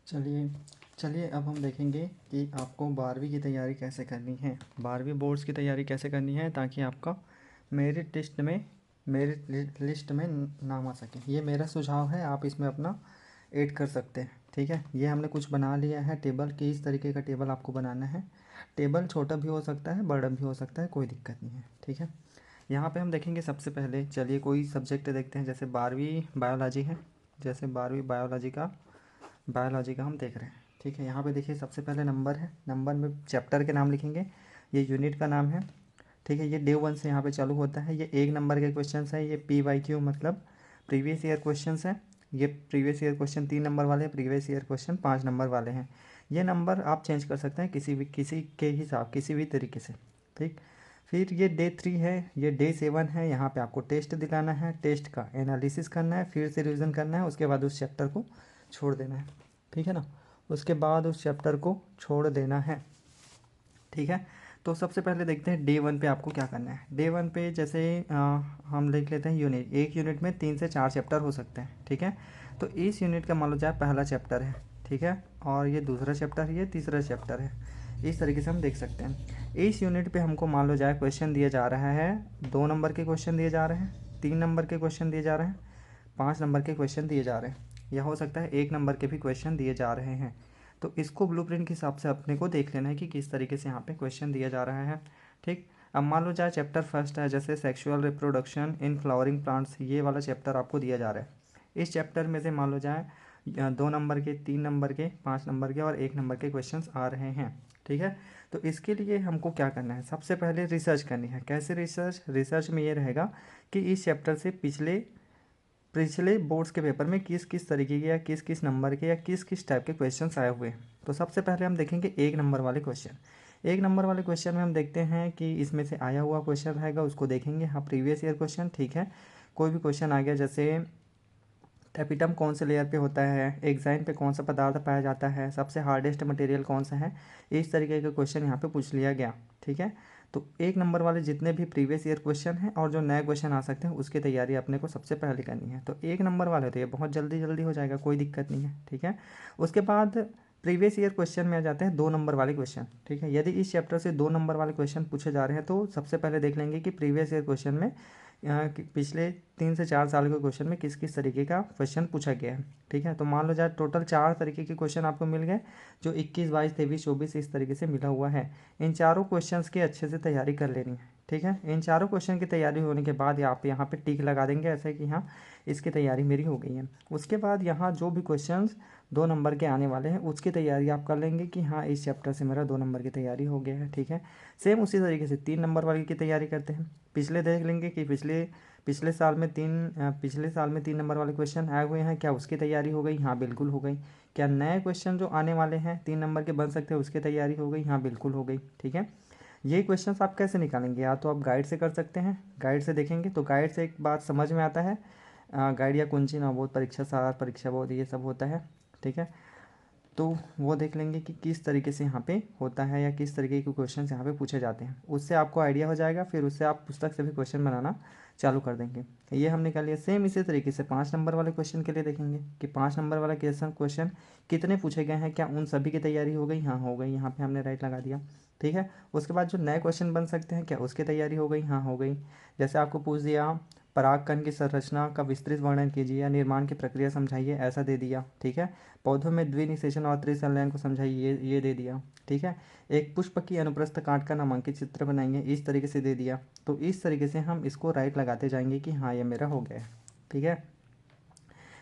चलिए चलिए अब हम देखेंगे कि आपको 12वीं की तैयारी कैसे करनी है। 12वीं बोर्ड्स की तैयारी कैसे करनी है ताकि आपका मेरिट लिस्ट में नाम आ सके। ये मेरा सुझाव है, आप इसमें अपना ऐड कर सकते हैं। ठीक है, ये हमने कुछ बना लिया है टेबल कि इस तरीके का टेबल आपको बनाना है। टेबल छोटा भी हो सकता है, बड़ा भी हो सकता है, कोई दिक्कत नहीं है। ठीक है, यहाँ पे हम देखेंगे सबसे पहले, चलिए कोई सब्जेक्ट देखते हैं। जैसे 12वीं बायोलॉजी है, जैसे 12वीं बायोलॉजी का हम देख रहे हैं। ठीक है, यहाँ पे देखिए सबसे पहले नंबर है, नंबर में चैप्टर के नाम लिखेंगे, ये यूनिट का नाम है। ठीक है, ये डे 1 से यहाँ पे चालू होता है। ये 1 नंबर के क्वेश्चन है, ये PYQ मतलब प्रीवियस ईयर क्वेश्चन है। ये प्रीवियस ईयर क्वेश्चन 3 नंबर वाले हैं, प्रीवियस ईयर क्वेश्चन 5 नंबर वाले हैं। ये नंबर आप चेंज कर सकते हैं किसी के हिसाब, किसी भी तरीके से। ठीक, फिर ये डे 3 है, ये डे 7 है। यहाँ पे आपको टेस्ट दिलाना है, टेस्ट का एनालिसिस करना है, फिर से रिवीजन करना है, उसके बाद उस चैप्टर को छोड़ देना है। ठीक है ना, उसके बाद उस चैप्टर को छोड़ देना है। ठीक है, तो सबसे पहले देखते हैं डे 1 पे आपको क्या करना है। डे 1 पे जैसे हम लिख लेते हैं यूनिट। एक यूनिट में 3 से 4 चैप्टर हो सकते हैं। ठीक है, तो इस यूनिट का मान लो चाहे पहला चैप्टर है, ठीक है, और ये दूसरा चैप्टर है, ये तीसरा चैप्टर है। इस तरीके से हम देख सकते हैं। इस यूनिट पे हमको मान लो जाए क्वेश्चन दिया जा रहा है, 2 नंबर के क्वेश्चन दिए जा रहे हैं, 3 नंबर के क्वेश्चन दिए जा रहे हैं, 5 नंबर के क्वेश्चन दिए जा रहे हैं, या हो सकता है 1 नंबर के भी क्वेश्चन दिए जा रहे हैं। तो इसको ब्लूप्रिंट के हिसाब से अपने को देख लेना है कि किस तरीके से यहाँ पे क्वेश्चन दिया जा रहा है। ठीक, अब मान लो जाए चैप्टर फर्स्ट है, जैसे sexual reproduction in flowering plants, ये वाला चैप्टर आपको दिया जा रहा है। इस चैप्टर में से मान लो जाए 2 नंबर के, 3 नंबर के, 5 नंबर के और 1 नंबर के क्वेश्चंस आ रहे हैं। ठीक है, तो इसके लिए हमको क्या करना है, सबसे पहले रिसर्च करनी है। कैसे रिसर्च में ये रहेगा कि इस चैप्टर से पिछले पिछले बोर्ड्स के पेपर में किस किस तरीके के या किस किस नंबर के या किस किस टाइप के क्वेश्चंस आए हुए हैं। तो सबसे पहले हम देखेंगे 1 नंबर वाले क्वेश्चन। 1 नंबर वाले क्वेश्चन में हम देखते हैं कि इसमें से आया हुआ क्वेश्चन रहेगा, उसको देखेंगे। हाँ, प्रीवियस ईयर क्वेश्चन, ठीक है, कोई भी क्वेश्चन आ गया, जैसे एपिटम कौन से लेयर पे होता है, एग्जाइन पे कौन सा पदार्थ पाया जाता है, सबसे हार्डेस्ट मटेरियल कौन सा है, इस तरीके का क्वेश्चन यहाँ पे पूछ लिया गया। ठीक है, तो 1 नंबर वाले जितने भी प्रीवियस ईयर क्वेश्चन हैं और जो नए क्वेश्चन आ सकते हैं उसकी तैयारी अपने को सबसे पहले करनी है। तो 1 नंबर वाले तो ये बहुत जल्दी जल्दी हो जाएगा, कोई दिक्कत नहीं है। ठीक है, उसके बाद प्रीवियस ईयर क्वेश्चन में आ जाते हैं 2 नंबर वाले क्वेश्चन। ठीक है, यदि इस चैप्टर से 2 नंबर वाले क्वेश्चन पूछे जा रहे हैं तो सबसे पहले देख लेंगे कि प्रीवियस ईयर क्वेश्चन में पिछले 3 से 4 साल के क्वेश्चन में किस किस तरीके का क्वेश्चन पूछा गया है। ठीक है, तो मान लो जाए टोटल 4 तरीके के क्वेश्चन आपको मिल गए, जो 21, 22, 23, 24 इस तरीके से मिला हुआ है। इन चारों क्वेश्चंस की अच्छे से तैयारी कर लेनी है। ठीक है, इन चारों क्वेश्चन की तैयारी होने के बाद आप यहाँ पे टिक लगा देंगे, ऐसे कि हाँ इसकी तैयारी मेरी हो गई है। उसके बाद यहाँ जो भी क्वेश्चंस 2 नंबर के आने वाले हैं उसकी तैयारी आप कर लेंगे कि हाँ इस चैप्टर से मेरा 2 नंबर की तैयारी हो गया है। ठीक है, सेम उसी तरीके से 3 नंबर वाले की तैयारी करते हैं। पिछले देख लेंगे कि पिछले साल में 3 नंबर वाले क्वेश्चन आए हुए हैं, क्या उसकी तैयारी हो गई? हाँ बिल्कुल हो गई। क्या नए क्वेश्चन जो आने वाले हैं 3 नंबर के बन सकते हैं, उसकी तैयारी हो गई? हाँ बिल्कुल हो गई। ठीक है, ये क्वेश्चंस आप कैसे निकालेंगे? या तो आप गाइड से कर सकते हैं, गाइड से देखेंगे तो गाइड से एक बात समझ में आता है, गाइड या कुंजी नवबोध परीक्षा सार परीक्षा बोध ये सब होता है। ठीक है, तो वो देख लेंगे कि किस तरीके से यहाँ पे होता है या किस तरीके के क्वेश्चन यहाँ पे पूछे जाते हैं, उससे आपको आइडिया हो जाएगा। फिर उससे आप पुस्तक से भी क्वेश्चन बनाना चालू कर देंगे। ये हमने कर लिया। सेम इसी तरीके से 5 नंबर वाले क्वेश्चन के लिए देखेंगे कि 5 नंबर वाला क्वेश्चन कितने पूछे गए हैं, क्या उन सभी की तैयारी हो गई? हाँ हो गई, यहाँ पे हमने राइट लगा दिया। ठीक है, उसके बाद जो नए क्वेश्चन बन सकते हैं, क्या उसकी तैयारी हो गई? हाँ हो गई। जैसे आपको पूछ दिया परागकण की संरचना का विस्तृत वर्णन कीजिए या निर्माण की प्रक्रिया समझाइए, ऐसा दे दिया। ठीक है, पौधों में द्विनिषेचन और त्रिसंलयन को समझाइए, ये दे दिया। ठीक है, एक पुष्प की अनुप्रस्थ काट का नामांकित चित्र बनाइए, इस तरीके से दे दिया। तो इस तरीके से हम इसको राइट लगाते जाएंगे कि हाँ ये मेरा हो गया है। ठीक है,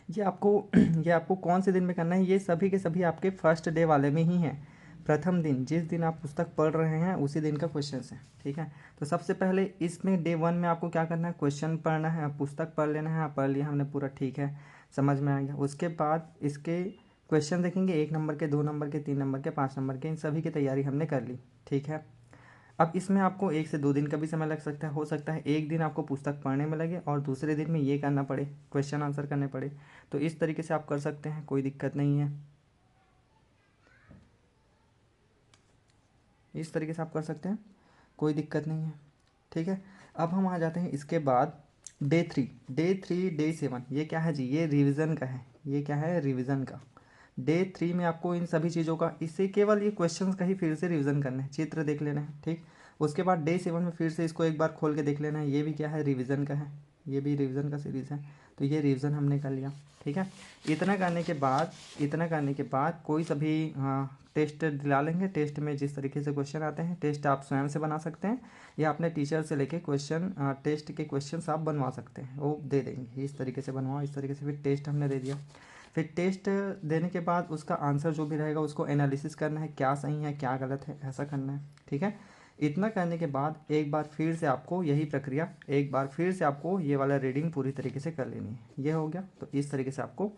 ये आपको ये आपको कौन से दिन में करना है? ये सभी के सभी आपके फर्स्ट डे वाले में ही हैं। प्रथम दिन, जिस दिन आप पुस्तक पढ़ रहे हैं उसी दिन का क्वेश्चन है। ठीक है, तो सबसे पहले इसमें डे 1 में आपको क्या करना है? क्वेश्चन पढ़ना है, पुस्तक पढ़ लेना है। पढ़ लिया हमने पूरा, ठीक है, समझ में आ गया। उसके बाद इसके क्वेश्चन देखेंगे, 1 नंबर के, 2 नंबर के, 3 नंबर के, 5 नंबर के, इन सभी की तैयारी हमने कर ली। ठीक है, अब इसमें आपको 1 से 2 दिन का भी समय लग सकता है। हो सकता है एक दिन आपको पुस्तक पढ़ने में लगे और दूसरे दिन में ये करना पड़े, क्वेश्चन आंसर करने पड़े। तो इस तरीके से आप कर सकते हैं, कोई दिक्कत नहीं है। इस तरीके से आप कर सकते हैं, कोई दिक्कत नहीं है। ठीक है, अब हम आ जाते हैं इसके बाद डे 3, डे 7। ये क्या है जी? ये रिवीजन का है। ये क्या है? रिवीजन का। डे 3 में आपको इन सभी चीज़ों का, इससे केवल ये क्वेश्चंस का ही फिर से रिवीजन करना है, चित्र देख लेना है, ठीक। उसके बाद डे 7 में फिर से इसको एक बार खोल के देख लेना है, ये भी क्या है, रिवीजन का है, ये भी रिवीजन का सीरीज़ है, तो ये रिवीजन हमने कर लिया, ठीक है। इतना करने के बाद कोई सभी टेस्ट दिला लेंगे। टेस्ट में जिस तरीके से क्वेश्चन आते हैं, टेस्ट आप स्वयं से बना सकते हैं या अपने टीचर से लेके क्वेश्चन, टेस्ट के क्वेश्चन आप बनवा सकते हैं, वो दे देंगे, इस तरीके से बनवाओ, इस तरीके से। फिर टेस्ट हमने दे दिया, फिर टेस्ट देने के बाद उसका आंसर जो भी रहेगा उसको एनालिसिस करना है, क्या सही है क्या गलत है, ऐसा करना है, ठीक है। इतना करने के बाद एक बार फिर से आपको यही प्रक्रिया, एक बार फिर से आपको ये वाला रीडिंग पूरी तरीके से कर लेनी है। ये हो गया, तो इस तरीके से आपको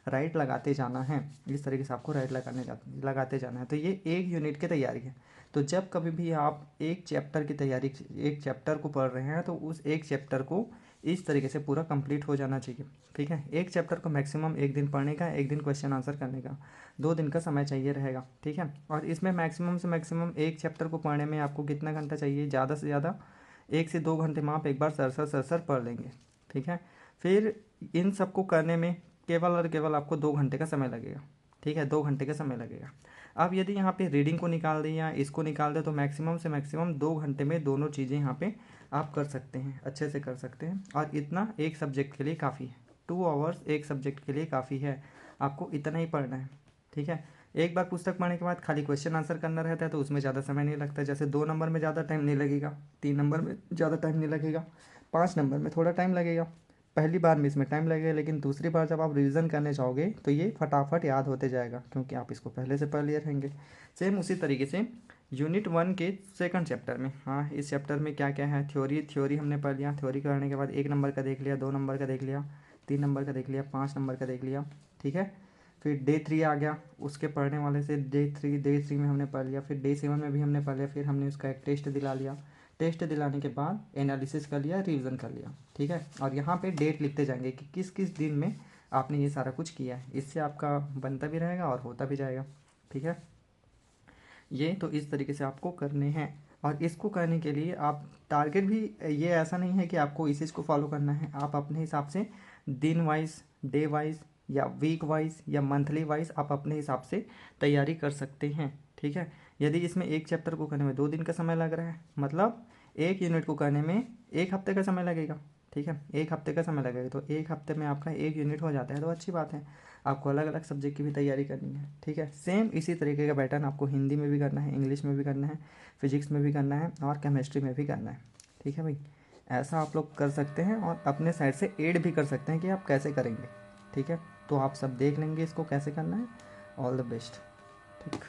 राइट लगाते जाना है, इस तरीके से आपको राइट लगाते जाना है। तो ये एक यूनिट की तैयारी है। तो जब कभी भी आप एक चैप्टर की तैयारी, एक चैप्टर को पढ़ रहे हैं, तो उस एक चैप्टर को इस तरीके से पूरा कंप्लीट हो जाना चाहिए, ठीक है। एक चैप्टर को मैक्सिमम एक दिन पढ़ने का, एक दिन क्वेश्चन आंसर करने का, 2 दिन का समय चाहिए रहेगा, ठीक है। और इसमें मैक्सिमम से मैक्सिमम एक चैप्टर को पढ़ने में आपको कितना घंटा चाहिए, ज़्यादा से ज़्यादा 1 से 2 घंटे में आप एक बार सरसर पढ़ लेंगे, ठीक है। फिर इन सबको करने में केवल और केवल आपको 2 घंटे का समय लगेगा, ठीक है, 2 घंटे का समय लगेगा। अब यदि यहाँ पे रीडिंग को निकाल दें या इसको निकाल दें, तो मैक्सिमम से मैक्सिमम 2 घंटे में दोनों चीज़ें यहाँ पे आप कर सकते हैं, अच्छे से कर सकते हैं। और इतना एक सब्जेक्ट के लिए काफ़ी है, 2 आवर्स एक सब्जेक्ट के लिए काफ़ी है, आपको इतना ही पढ़ना है, ठीक है। एक बार पुस्तक पढ़ने के बाद खाली क्वेश्चन आंसर करना रहता है, तो उसमें ज़्यादा समय नहीं लगता। जैसे 2 नंबर में ज़्यादा टाइम नहीं लगेगा, 3 नंबर में ज़्यादा टाइम नहीं लगेगा, 5 नंबर में थोड़ा टाइम लगेगा। पहली बार में इसमें टाइम लगेगा, लेकिन दूसरी बार जब आप रिवीजन करने जाओगे तो ये फटाफट याद होते जाएगा, क्योंकि आप इसको पहले से पढ़ लिए रहेंगे। सेम उसी तरीके से यूनिट 1 के सेकंड चैप्टर में, हाँ, इस चैप्टर में क्या क्या है, थ्योरी हमने पढ़ लिया। थ्योरी करने के बाद 1 नंबर का देख लिया, 2 नंबर का देख लिया, 3 नंबर का देख लिया, 5 नंबर का देख लिया, ठीक है। फिर डे 3 आ गया, उसके पढ़ने वाले से डे 3 में हमने पढ़ लिया। फिर डे 7 में भी हमने पढ़ लिया। फिर हमने उसका एक टेस्ट दिला लिया, टेस्ट दिलाने के बाद एनालिसिस कर लिया, रिवीजन कर लिया, ठीक है। और यहाँ पे डेट लिखते जाएंगे कि किस किस दिन में आपने ये सारा कुछ किया है, इससे आपका बनता भी रहेगा और होता भी जाएगा, ठीक है। ये तो इस तरीके से आपको करने हैं। और इसको करने के लिए आप टारगेट भी, ये ऐसा नहीं है कि आपको इसी को फॉलो करना है, आप अपने हिसाब से दिन वाइज, डे वाइज या वीक वाइज या मंथली वाइज आप अपने हिसाब से तैयारी कर सकते हैं, ठीक है। यदि इसमें एक चैप्टर को करने में 2 दिन का समय लग रहा है, मतलब एक यूनिट को करने में 1 हफ्ते का समय लगेगा, ठीक है, 1 हफ्ते का समय लगेगा। तो 1 हफ्ते में आपका 1 यूनिट हो जाता है, तो अच्छी बात है। आपको अलग अलग सब्जेक्ट की भी तैयारी करनी है, ठीक है। सेम इसी तरीके का पैटर्न आपको हिंदी में भी करना है, इंग्लिश में भी करना है, फिजिक्स में भी करना है और केमिस्ट्री में भी करना है, ठीक है भाई। ऐसा आप लोग कर सकते हैं और अपने साइड से ऐड भी कर सकते हैं कि आप कैसे करेंगे, ठीक है। तो आप सब देख लेंगे इसको कैसे करना है। ऑल द बेस्ट, ठीक।